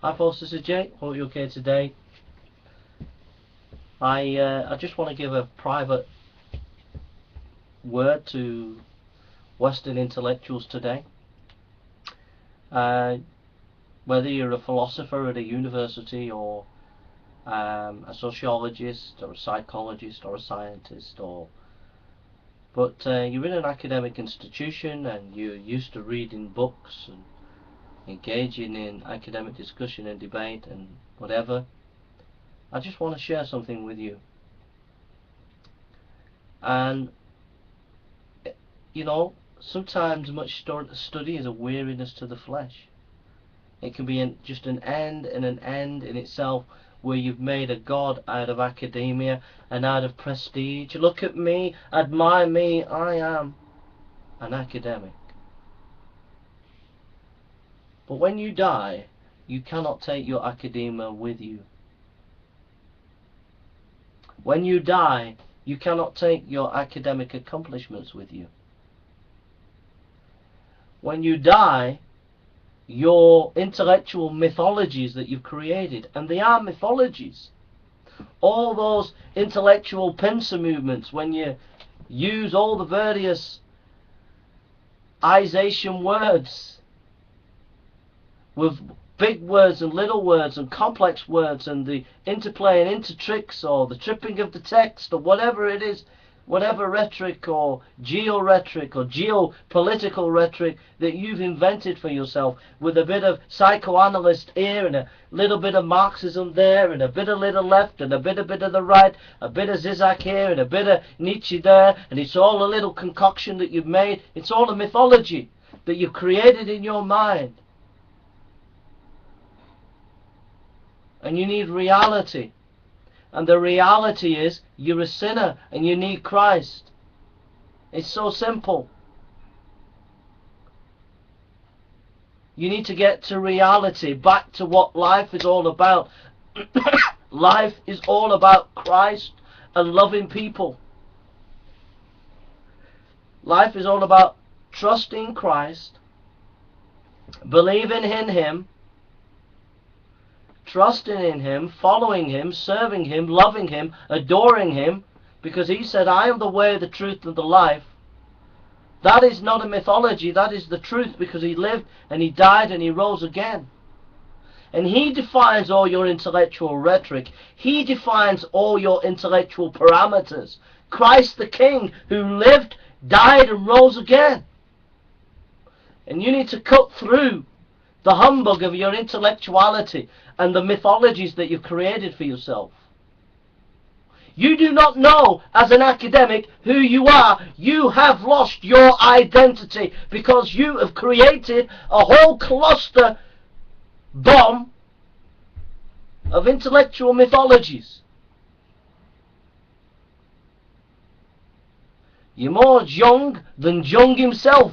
Hi folks, this is Jay. Hope you're okay today. I just want to give a private word to Western intellectuals today. Whether you're a philosopher at a university or a sociologist or a psychologist or a scientist, but you're in an academic institution and you're used to reading books and engaging in academic discussion and debate and whatever, I just want to share something with you. And sometimes much study is a weariness to the flesh. It can be just an end in itself, where you've made a god out of academia and out of prestige. Look at me, admire me, I am an academic. But when you die, you cannot take your academia with you. When you die, you cannot take your academic accomplishments with you. When you die, your intellectual mythologies that you've created, and they are mythologies, all those intellectual pincer movements, when you use all the various isation words with big words and little words and complex words, and the interplay and intertricks, or the tripping of the text, or whatever it is, whatever rhetoric or geo-rhetoric or geopolitical rhetoric that you've invented for yourself, with a bit of psychoanalyst here and a little bit of Marxism there and a bit of little left and a bit of the right, a bit of Zizek here and a bit of Nietzsche there, and it's all a little concoction that you've made. It's all a mythology that you've created in your mind. And you need reality. And the reality is, you're a sinner and you need Christ. It's so simple. You need to get to reality, back to what life is all about. Life is all about Christ and loving people. Life is all about trusting Christ, believing in Him, trusting in Him, following Him, serving Him, loving Him, adoring Him, because He said, I am the way, the truth, and the life. That is not a mythology, that is the truth, because He lived and He died and He rose again. And He defines all your intellectual rhetoric. He defines all your intellectual parameters. Christ the King, who lived, died, and rose again. And you need to cut through the humbug of your intellectuality and the mythologies that you've created for yourself. You do not know, as an academic, who you are. You have lost your identity because you have created a whole cluster bomb of intellectual mythologies. You're more Jung than Jung himself.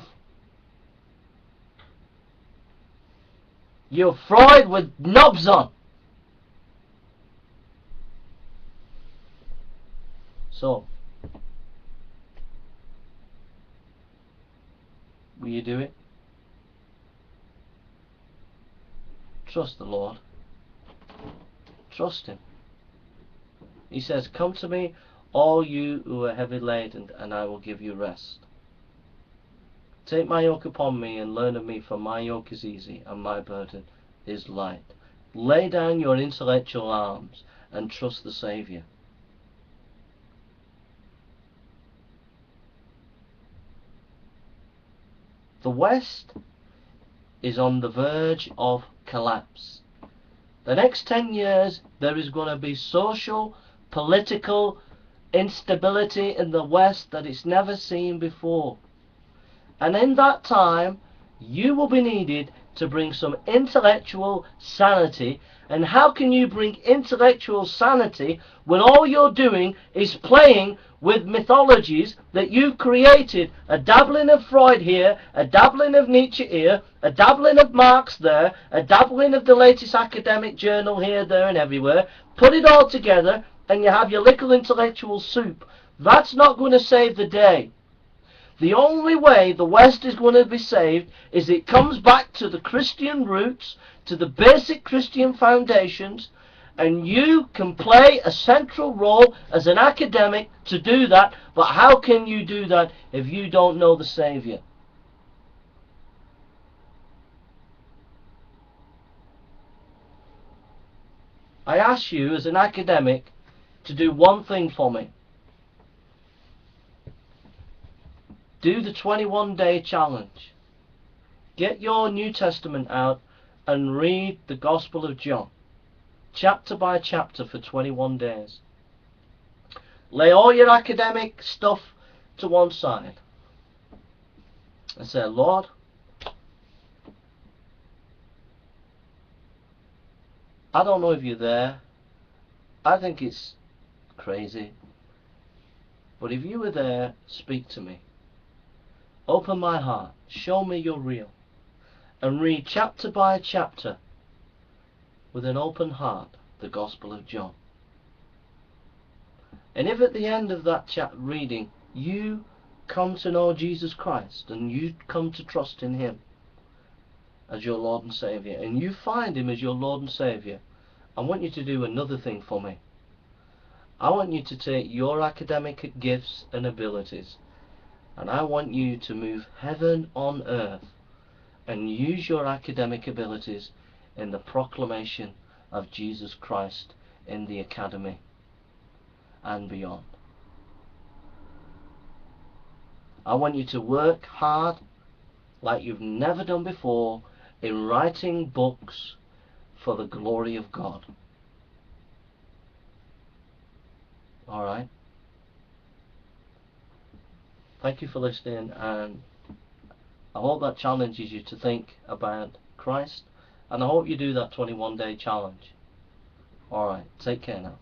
You're Freud with knobs on. So, will you do it? Trust the Lord. Trust Him. He says, come to me, all you who are heavy laden, and I will give you rest. Take my yoke upon me and learn of me, for my yoke is easy and my burden is light. Lay down your intellectual arms and trust the Saviour. The West is on the verge of collapse. The next 10 years there is going to be social, political instability in the West that it's never seen before. And in that time, you will be needed to bring some intellectual sanity. And how can you bring intellectual sanity when all you're doing is playing with mythologies that you've created? A dabbling of Freud here, a dabbling of Nietzsche here, a dabbling of Marx there, a dabbling of the latest academic journal here, there, and everywhere. Put it all together and you have your little intellectual soup. That's not going to save the day. The only way the West is going to be saved is it comes back to the Christian roots, to the basic Christian foundations, and you can play a central role as an academic to do that. But how can you do that if you don't know the Saviour? I ask you as an academic to do one thing for me. Do the 21-day challenge. Get your New Testament out and read the Gospel of John, chapter by chapter, for 21 days. Lay all your academic stuff to one side and say, Lord, I don't know if you're there. I think it's crazy. But if you were there, speak to me. Open my heart. Show me you're real. And read chapter by chapter with an open heart the Gospel of John. And if at the end of that reading you come to know Jesus Christ and you come to trust in Him as your Lord and Saviour, and you find Him as your Lord and Saviour, I want you to do another thing for me. I want you to take your academic gifts and abilities, and I want you to move heaven on earth and use your academic abilities in the proclamation of Jesus Christ in the academy and beyond. I want you to work hard like you've never done before in writing books for the glory of God. Alright? Thank you for listening, and I hope that challenges you to think about Christ, and I hope you do that 21-day challenge. Alright, take care now.